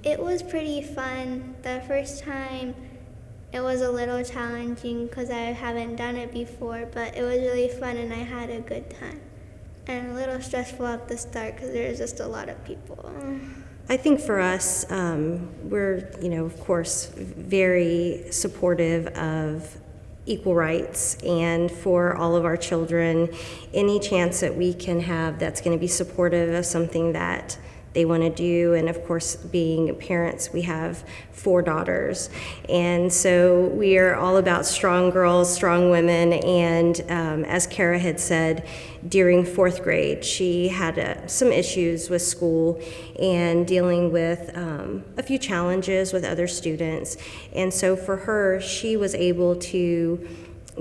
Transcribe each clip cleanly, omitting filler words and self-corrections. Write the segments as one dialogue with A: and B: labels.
A: It was pretty fun. The first time it was a little challenging because I haven't done it before, but it was really fun and I had a good time. And a little stressful at the start because there's just a lot of people.
B: I think for us, we're, of course, very supportive of equal rights, and for all of our children, any chance that we can have that's going to be supportive of something that they want to do. And of course, being parents, we have 4 daughters, and so we are all about strong girls, strong women. And as Kara had said, during 4th grade, she had some issues with school and dealing with a few challenges with other students. And so for her, she was able to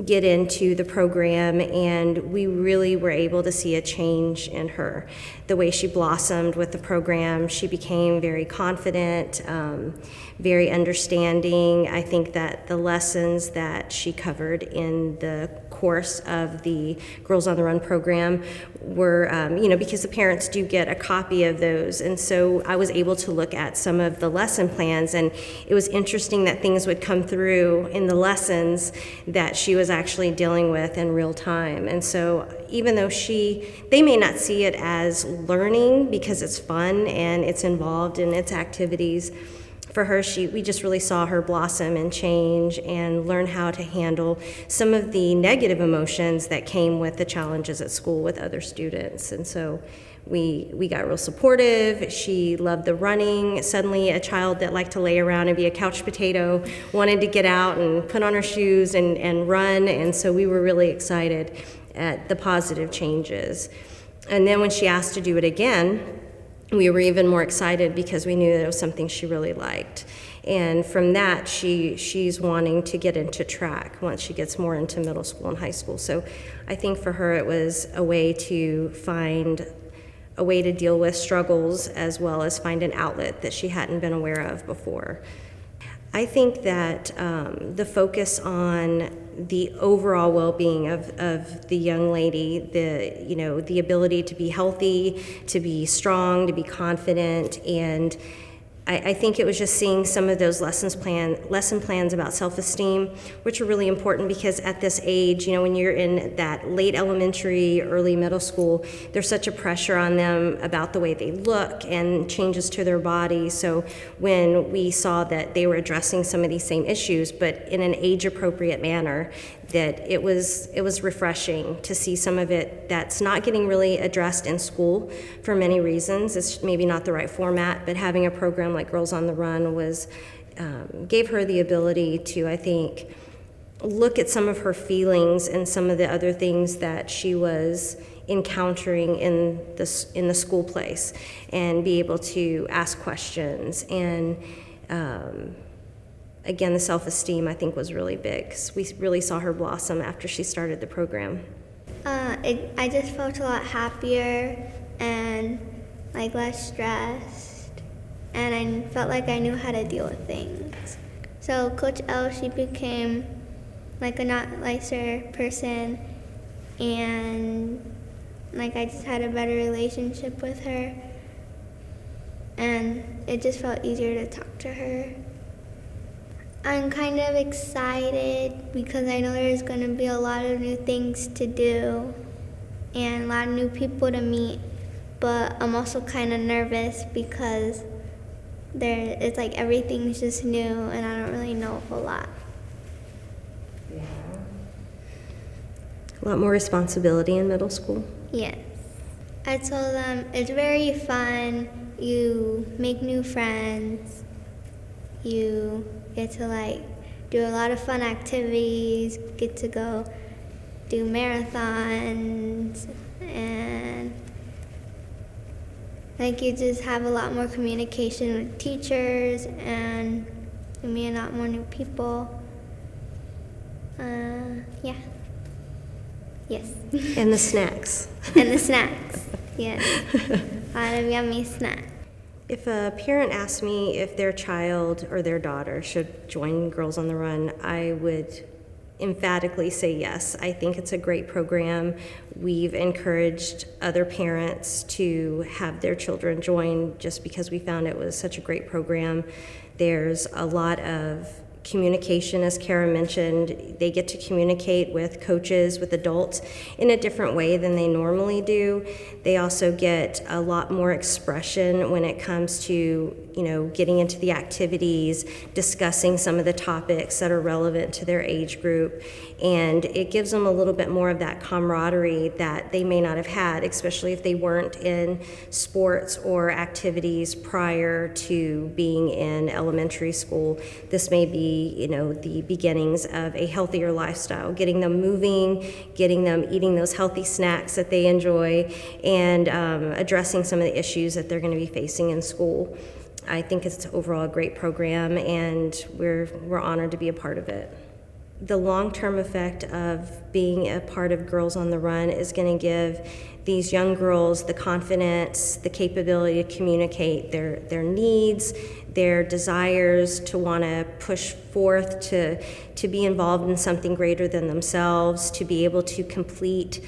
B: get into the program, and we really were able to see a change in her. The way she blossomed with the program, she became very confident, very understanding. I think that the lessons that she covered in the course of the Girls on the Run program were, because the parents do get a copy of those, and so I was able to look at some of the lesson plans, and it was interesting that things would come through in the lessons that she was actually dealing with in real time. And so even though they may not see it as learning because it's fun and it's involved in its activities, for her, we just really saw her blossom and change and learn how to handle some of the negative emotions that came with the challenges at school with other students. And so we got real supportive. She loved the running. Suddenly, a child that liked to lay around and be a couch potato wanted to get out and put on her shoes and run. And so we were really excited at the positive changes. And then when she asked to do it again, we were even more excited because we knew that it was something she really liked. And from that, she's wanting to get into track once she gets more into middle school and high school. So I think for her, it was a way to find a way to deal with struggles as well as find an outlet that she hadn't been aware of before. I think that the focus on the overall well-being of the young lady, the ability to be healthy, to be strong, to be confident, and I think it was just seeing some of those lesson plans about self-esteem, which are really important because at this age, when you're in that late elementary, early middle school, there's such a pressure on them about the way they look and changes to their body. So when we saw that they were addressing some of these same issues, but in an age-appropriate manner, that it was refreshing to see some of it that's not getting really addressed in school for many reasons. It's maybe not the right format, but having a program like Girls on the Run gave her the ability to, I think, look at some of her feelings and some of the other things that she was encountering in the school place, and be able to ask questions. And again, the self-esteem, I think, was really big, because we really saw her blossom after she started the program.
A: I just felt a lot happier and less stressed, and I felt like I knew how to deal with things. So Coach L, she became a not nicer person, and I just had a better relationship with her, and it just felt easier to talk to her. I'm kind of excited because I know there's going to be a lot of new things to do and a lot of new people to meet, but I'm also kind of nervous because it's everything's just new and I don't really know a whole lot.
B: Yeah. A lot more responsibility in middle school?
A: Yes. I told them it's very fun. You make new friends. You get to do a lot of fun activities, get to go do marathons, and you just have a lot more communication with teachers, and you meet a lot more new people. Yeah. Yes.
B: And the snacks.
A: And the snacks, yes. A lot of yummy snacks.
B: If a parent asked me if their child or their daughter should join Girls on the Run, I would emphatically say yes. I think it's a great program. We've encouraged other parents to have their children join just because we found it was such a great program. There's a lot of communication, as Kara mentioned. They get to communicate with coaches, with adults in a different way than they normally do. They also get a lot more expression when it comes to, getting into the activities, discussing some of the topics that are relevant to their age group. And it gives them a little bit more of that camaraderie that they may not have had, especially if they weren't in sports or activities prior to being in elementary school. This may be, the beginnings of a healthier lifestyle, getting them moving, getting them eating those healthy snacks that they enjoy, and addressing some of the issues that they're going to be facing in school. I think it's overall a great program, and we're honored to be a part of it. The long-term effect of being a part of Girls on the Run is going to give these young girls the confidence, the capability to communicate their needs, their desires, to want to push forth, to be involved in something greater than themselves, to be able to complete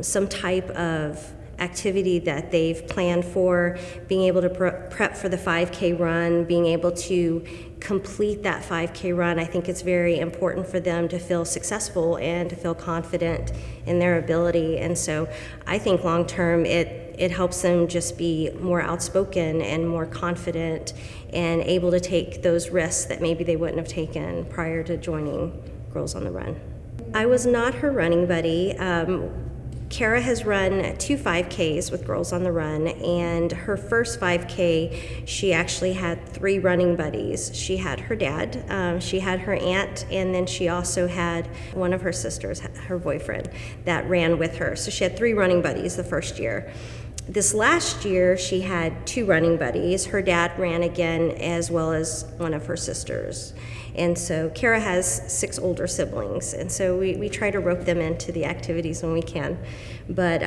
B: some type of activity that they've planned for, being able to prep for the 5K run, being able to complete that 5K run. I think it's very important for them to feel successful and to feel confident in their ability. And so I think long term it helps them just be more outspoken and more confident and able to take those risks that maybe they wouldn't have taken prior to joining Girls on the Run. I was not her running buddy. Kara has run 2 5Ks with Girls on the Run, and her first 5K, she actually had 3 running buddies. She had her dad, she had her aunt, and then she also had one of her sisters, her boyfriend, that ran with her. So she had 3 running buddies the first year. This last year, she had 2 running buddies. Her dad ran again, as well as one of her sisters. And so Kara has 6 older siblings, and so we try to rope them into the activities when we can. But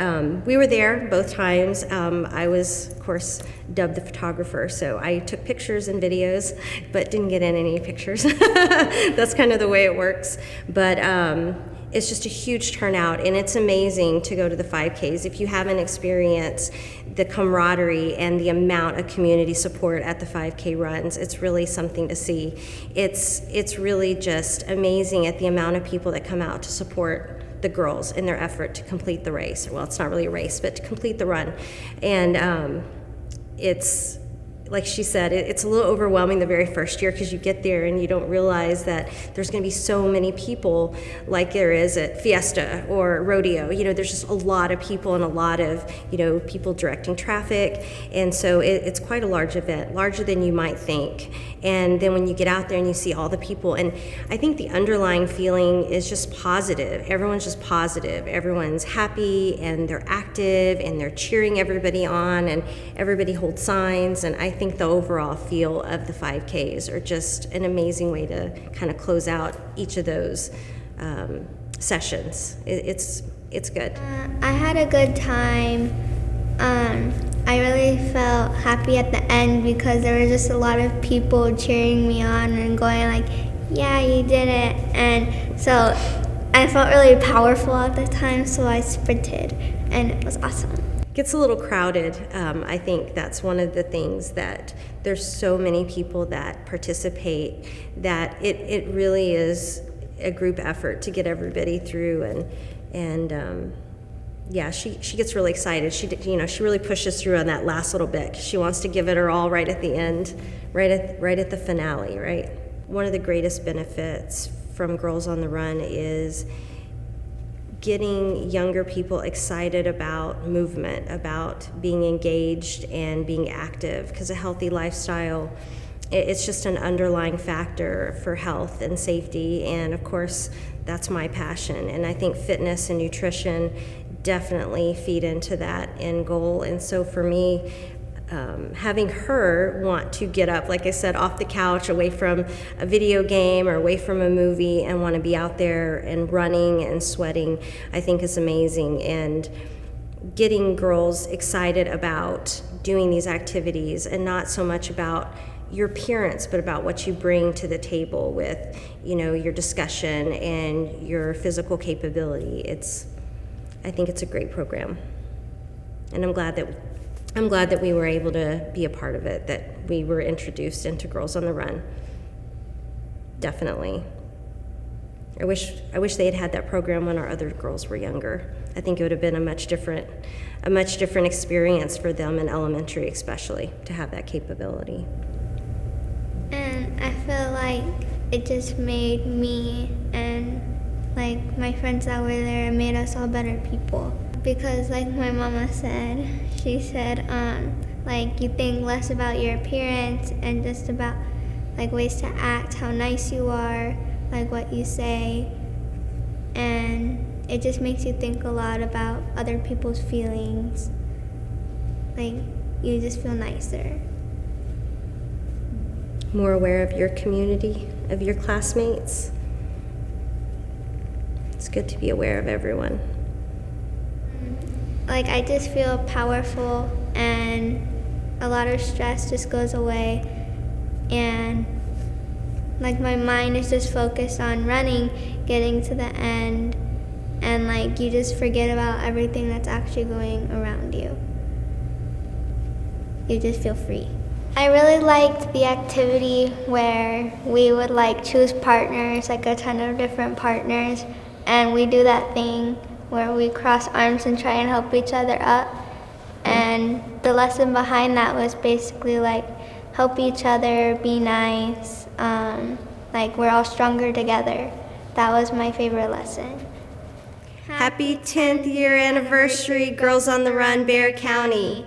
B: we were there both times. I was, of course, dubbed the photographer, so I took pictures and videos, but didn't get in any pictures. That's kind of the way it works. But it's just a huge turnout, and it's amazing to go to the 5Ks. If you haven't experienced the camaraderie and the amount of community support at the 5K runs, it's really something to see. It's really just amazing at the amount of people that come out to support the girls in their effort to complete the race. Well, it's not really a race, but to complete the run. And it's, like she said, it's a little overwhelming the very first year because you get there and you don't realize that there's going to be so many people like there is at Fiesta or Rodeo. There's just a lot of people and a lot of, people directing traffic. And so it's quite a large event, larger than you might think. And then when you get out there and you see all the people, and I think the underlying feeling is just positive. Everyone's just positive. Everyone's happy and they're active and they're cheering everybody on and everybody holds signs. And I think the overall feel of the 5Ks are just an amazing way to kind of close out each of those sessions. It's good.
A: I had a good time. I really felt happy at the end because there were just a lot of people cheering me on and going like, yeah, you did it. And so I felt really powerful at the time, so I sprinted and it was awesome.
B: Gets a little crowded. I think that's one of the things that there's so many people that participate that it really is a group effort to get everybody through, and yeah, she gets really excited. She really pushes through on that last little bit 'cause she wants to give it her all right at the end, right at the finale, right? One of the greatest benefits from Girls on the Run is getting younger people excited about movement, about being engaged and being active, because a healthy lifestyle, it's just an underlying factor for health and safety, and of course that's my passion. And I think fitness and nutrition definitely feed into that end goal. And so for me, having her want to get up, like I said, off the couch, away from a video game or away from a movie, and want to be out there and running and sweating, I think is amazing. And getting girls excited about doing these activities and not so much about your appearance, but about what you bring to the table with, your discussion and your physical capability. I think it's a great program, and I'm glad that we were able to be a part of it, that we were introduced into Girls on the Run. Definitely. I wish they had had that program when our other girls were younger. I think it would have been a much different experience for them in elementary, especially, to have that capability.
A: And I feel like it just made me and like my friends that were there, it made us all better people. Because like my mama said, she said, like you think less about your appearance and just about like ways to act, how nice you are, like what you say, and it just makes you think a lot about other people's feelings. Like you just feel nicer.
B: More aware of your community, of your classmates. It's good to be aware of everyone.
A: Like I just feel powerful and a lot of stress just goes away, and like my mind is just focused on running, getting to the end, and like you just forget about everything that's actually going around you. You just feel free. I really liked the activity where we would like choose partners, like a ton of different partners, and we do that thing where we cross arms and try and help each other up. And the lesson behind that was basically like help each other, be nice, like we're all stronger together. That was my favorite lesson.
B: Happy 10th year anniversary, Girls on the Run, Bexar County.